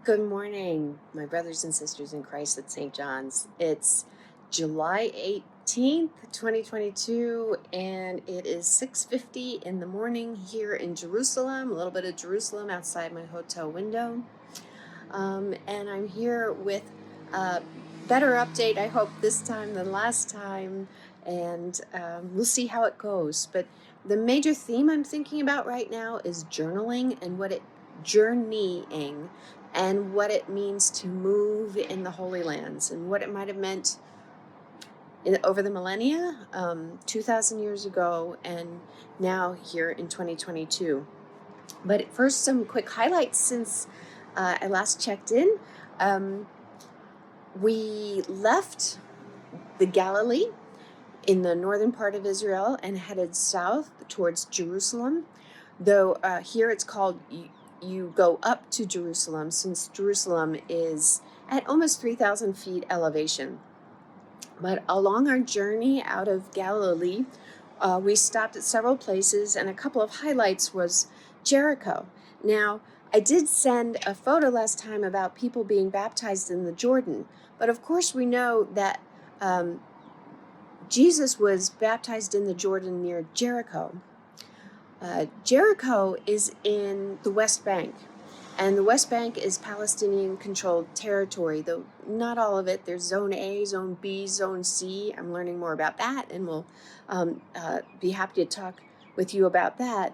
Good morning, my brothers and sisters in Christ at St. John's. It's July 18th, 2022, and it is 6:50 in the morning here in Jerusalem, a little bit of Jerusalem outside my hotel window. And I'm here with a better update, I hope, this time than last time, and we'll see how it goes. But the major theme I'm thinking about right now is journaling and journeying and what it means to move in the Holy Lands and what it might have meant over the millennia, 2,000 years ago, and now here in 2022. But first, some quick highlights since I last checked in. We left the Galilee in the northern part of Israel and headed south towards Jerusalem, though here it's called you go up to Jerusalem, since Jerusalem is at almost 3,000 feet elevation. But along our journey out of Galilee, we stopped at several places, and a couple of highlights was Jericho. Now, I did send a photo last time about people being baptized in the Jordan, but of course we know that Jesus was baptized in the Jordan near Jericho. Jericho is in the West Bank, and the West Bank is Palestinian-controlled territory, though not all of it. There's Zone A, Zone B, Zone C. I'm learning more about that, and we'll be happy to talk with you about that.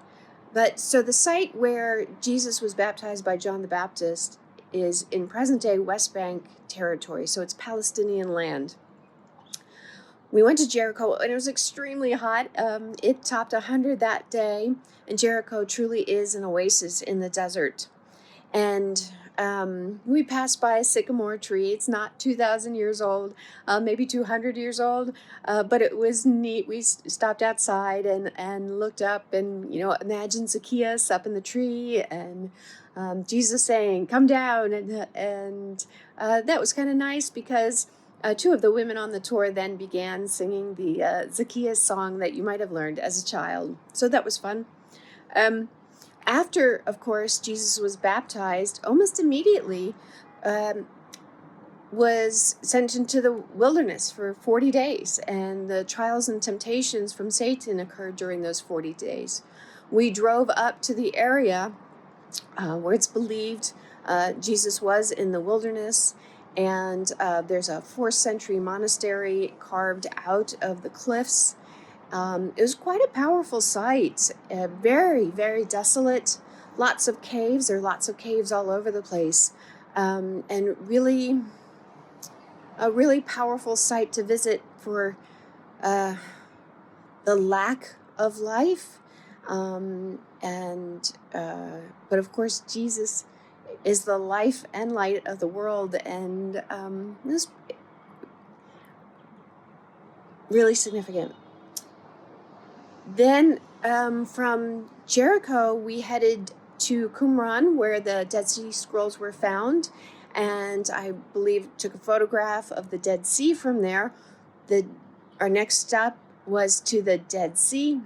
But so the site where Jesus was baptized by John the Baptist is in present-day West Bank territory, so it's Palestinian land. We went to Jericho, and it was extremely hot. It topped 100 that day, and Jericho truly is an oasis in the desert. And we passed by a sycamore tree. It's not 2,000 years old, maybe 200 years old, but it was neat. We stopped outside and looked up, and imagine Zacchaeus up in the tree, and Jesus saying, "Come down," and that was kind of nice because two of the women on the tour then began singing the Zacchaeus song that you might have learned as a child. So that was fun. After, of course, Jesus was baptized, almost immediately was sent into the wilderness for 40 days. And the trials and temptations from Satan occurred during those 40 days. We drove up to the area where it's believed Jesus was in the wilderness. And there's a 4th century monastery carved out of the cliffs. It was quite a powerful sight, very, very desolate, lots of caves. There are lots of caves all over the place, and really a really powerful site to visit for the lack of life. But of course, Jesus is the life and light of the world, and this is really significant. Then from Jericho, we headed to Qumran, where the Dead Sea Scrolls were found, and I believe took a photograph of the Dead Sea from there. Our next stop was to the Dead Sea,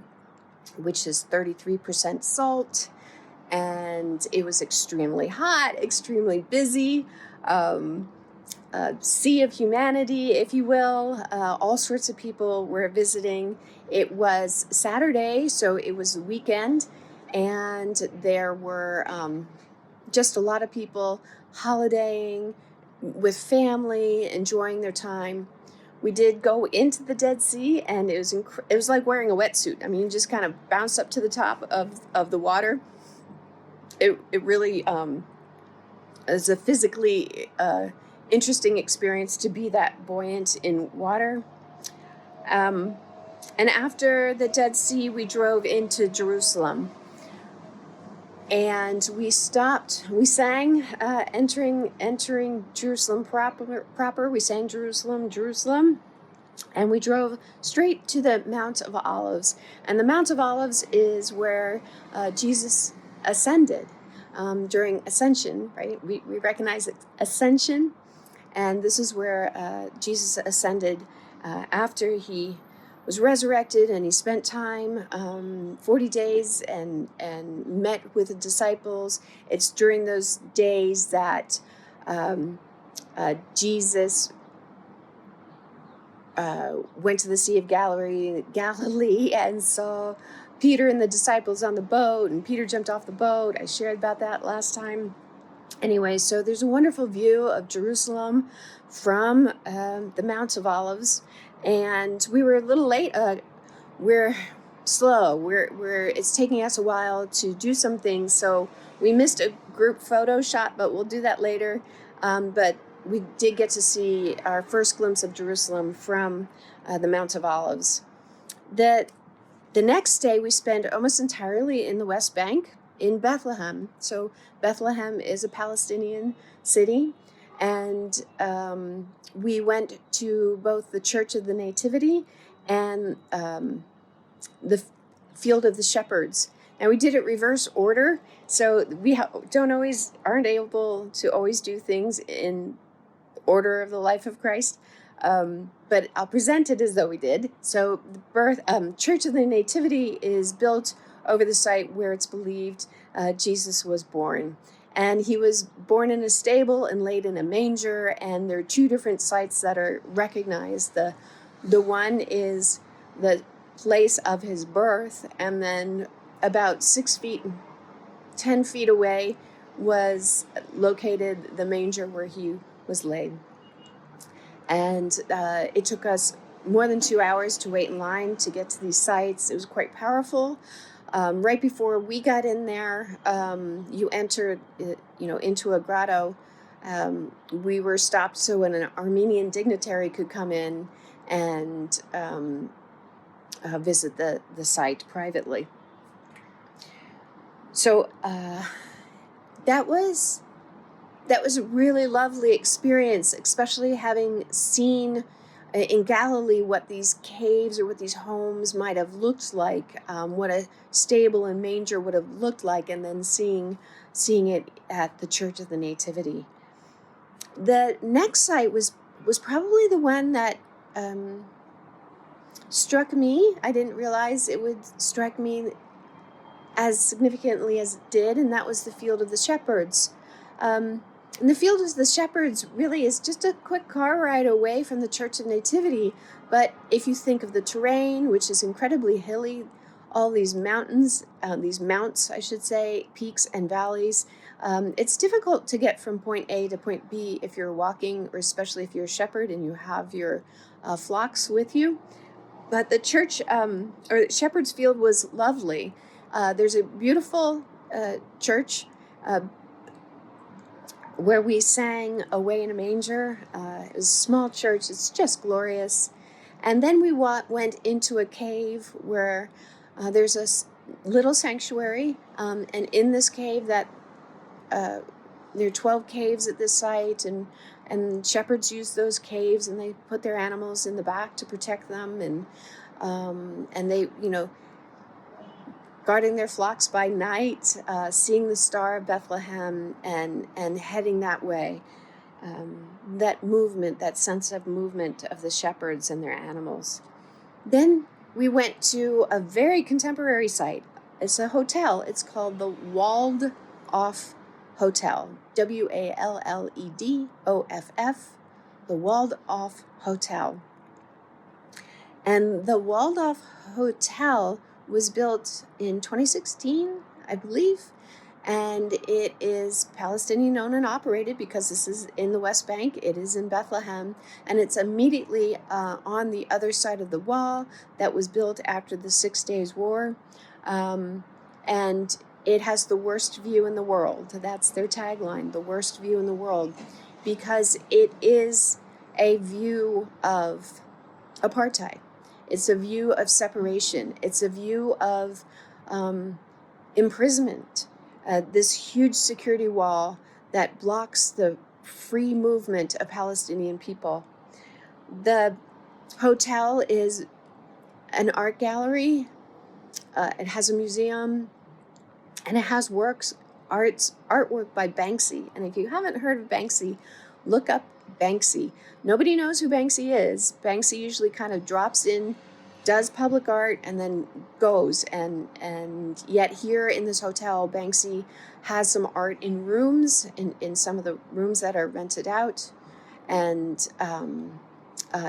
which is 33% salt, and it was extremely hot, extremely busy, sea of humanity, if you will. All sorts of people were visiting. It was Saturday, so it was the weekend, and there were just a lot of people holidaying with family, enjoying their time. We did go into the Dead Sea, and it was like wearing a wetsuit. I mean, you just kind of bounce up to the top of the water. It really is a physically interesting experience to be that buoyant in water. And after the Dead Sea, we drove into Jerusalem. And we stopped, we sang, entering Jerusalem proper. We sang Jerusalem, Jerusalem. And we drove straight to the Mount of Olives. And the Mount of Olives is where Jesus ascended during Ascension, right? We recognize it, Ascension. And this is where Jesus ascended after he was resurrected, and he spent time 40 days and met with the disciples. It's during those days that Jesus went to the Sea of Galilee and saw Peter and the disciples on the boat, and Peter jumped off the boat. I shared about that last time. Anyway, so there's a wonderful view of Jerusalem from the Mount of Olives, and we were a little late. We're slow. It's taking us a while to do some things, so we missed a group photo shot, but we'll do that later. But we did get to see our first glimpse of Jerusalem from the Mount of Olives. The next day we spent almost entirely in the West Bank in Bethlehem. So Bethlehem is a Palestinian city, and we went to both the Church of the Nativity and the Field of the Shepherds. And we did it reverse order, so we aren't able to always do things in order of the life of Christ, but I'll present it as though we did. So the Church of the Nativity is built over the site where it's believed Jesus was born. And he was born in a stable and laid in a manger, and there are two different sites that are recognized. The one is the place of his birth, and then about 10 feet away was located the manger where he was laid. And it took us more than 2 hours to wait in line to get to these sites. It was quite powerful. Right before we got in there, you entered, into a grotto. We were stopped so an Armenian dignitary could come in and visit the site privately. So that was a really lovely experience, especially having seen in Galilee what these caves or what these homes might have looked like, what a stable and manger would have looked like, and then seeing it at the Church of the Nativity. The next site was probably the one that struck me. I didn't realize it would strike me as significantly as it did, and that was the Field of the Shepherds. And the Field of the Shepherds really is just a quick car ride away from the Church of Nativity. But if you think of the terrain, which is incredibly hilly, all these mountains, these mounts, I should say, peaks and valleys, it's difficult to get from point A to point B if you're walking, or especially if you're a shepherd and you have your flocks with you. But the church, or Shepherd's Field, was lovely. There's a beautiful church where we sang Away in a Manger. It was a small church. It's just glorious. And then we went into a cave where there's a little sanctuary. And in this cave, there are 12 caves at this site, and shepherds use those caves, and they put their animals in the back to protect them, and they, guarding their flocks by night, seeing the Star of Bethlehem, and heading that way. That movement, that sense of movement of the shepherds and their animals. Then we went to a very contemporary site. It's a hotel. It's called the Walled Off Hotel, WALLEDOFF, the Walled Off Hotel. And the Walled Off Hotel was built in 2016, I believe, and it is Palestinian owned and operated because this is in the West Bank. It is in Bethlehem, and it's immediately on the other side of the wall that was built after the 6 Days War, and it has the worst view in the world. That's their tagline, the worst view in the world, because it is a view of apartheid. It's a view of separation. It's a view of imprisonment. This huge security wall that blocks the free movement of Palestinian people. The hotel is an art gallery. It has a museum, and it has artwork by Banksy. And if you haven't heard of Banksy, look up Banksy. Nobody knows who Banksy is. Banksy usually kind of drops in does public art and then goes, and yet here in this hotel, Banksy has some art in rooms, in some of the rooms that are rented out, and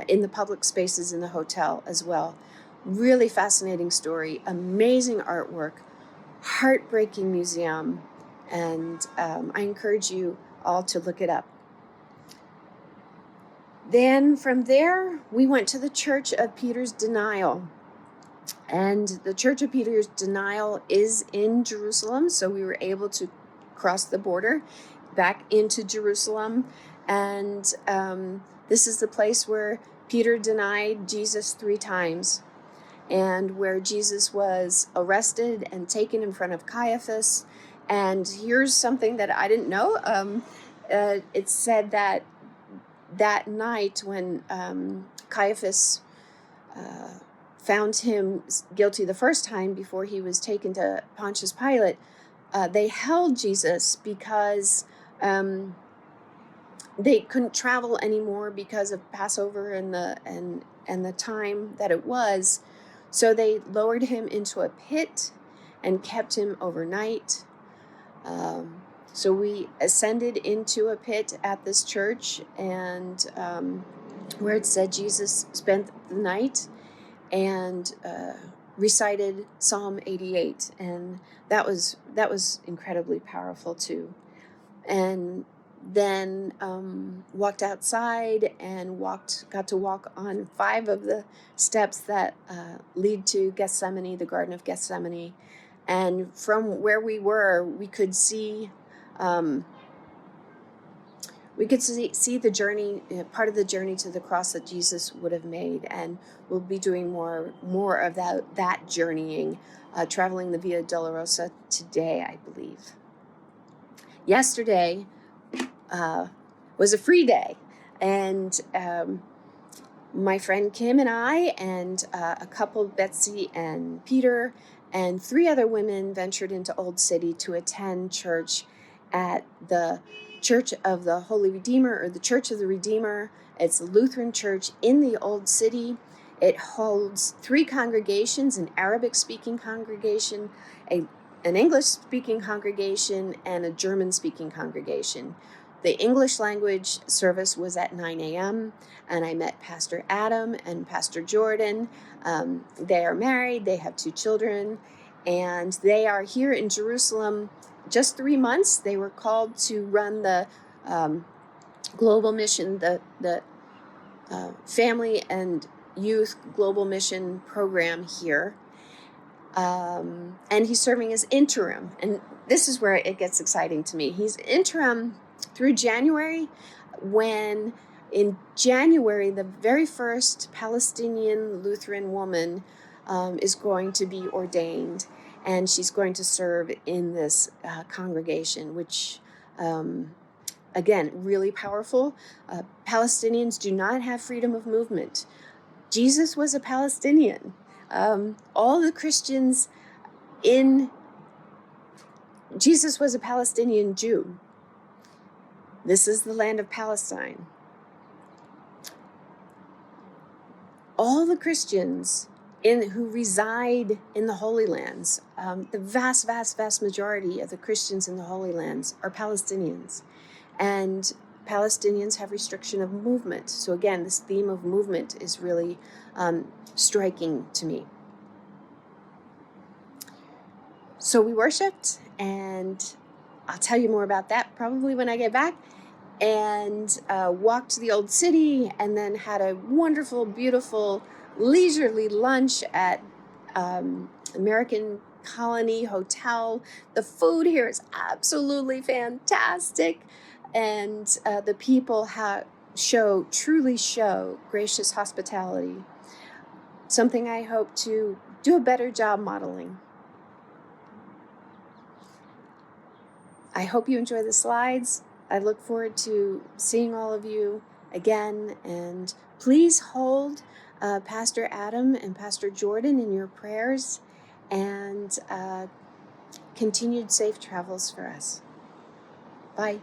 in the public spaces in the hotel as well. Really fascinating story, amazing artwork, heartbreaking museum, and I encourage you all to look it up. Then from there, we went to the Church of Peter's Denial. And the Church of Peter's Denial is in Jerusalem, so we were able to cross the border back into Jerusalem. And this is the place where Peter denied Jesus 3 times, and where Jesus was arrested and taken in front of Caiaphas. And here's something that I didn't know. It said that night when Caiaphas found him guilty the first time before he was taken to Pontius Pilate, they held Jesus because they couldn't travel anymore because of Passover and the time that it was. So they lowered him into a pit and kept him overnight. So we ascended into a pit at this church, and where it said Jesus spent the night, and recited Psalm 88, and that was incredibly powerful too. And then walked outside and got to walk on 5 of the steps that lead to Gethsemane, the Garden of Gethsemane. And from where we were, we could see the journey, part of the journey to the cross that Jesus would have made. And we'll be doing more of that journeying, traveling the Via Dolorosa today, I believe. Yesterday was a free day, and my friend Kim and I and a couple, Betsy and Peter, and 3 other women ventured into Old City to attend church at the Church of the Holy Redeemer, or the Church of the Redeemer. It's a Lutheran Church in the Old City. It holds 3 congregations: an Arabic-speaking congregation, an English-speaking congregation, and a German-speaking congregation. The English language service was at 9 a.m., and I met Pastor Adam and Pastor Jordan. They are married, they have 2 children, and they are here in Jerusalem just 3 months. They were called to run the global mission, the family and youth global mission program here. And he's serving as interim. And this is where it gets exciting to me. He's interim through January, when in January, the very first Palestinian Lutheran woman is going to be ordained, and she's going to serve in this congregation, which, again, really powerful. Palestinians do not have freedom of movement. Jesus was a Palestinian. All the Christians Jesus was a Palestinian Jew. This is the land of Palestine. All the Christians who reside in the Holy Lands, the vast, vast, vast majority of the Christians in the Holy Lands are Palestinians. And Palestinians have restriction of movement. So again, this theme of movement is really striking to me. So we worshiped, and I'll tell you more about that probably when I get back, and walked to the Old City, and then had a wonderful, beautiful, leisurely lunch at American Colony Hotel. The food here is absolutely fantastic, and the people truly show gracious hospitality, something I hope to do a better job modeling. I hope you enjoy the slides. I look forward to seeing all of you again, and please hold Pastor Adam and Pastor Jordan in your prayers, and continued safe travels for us. Bye.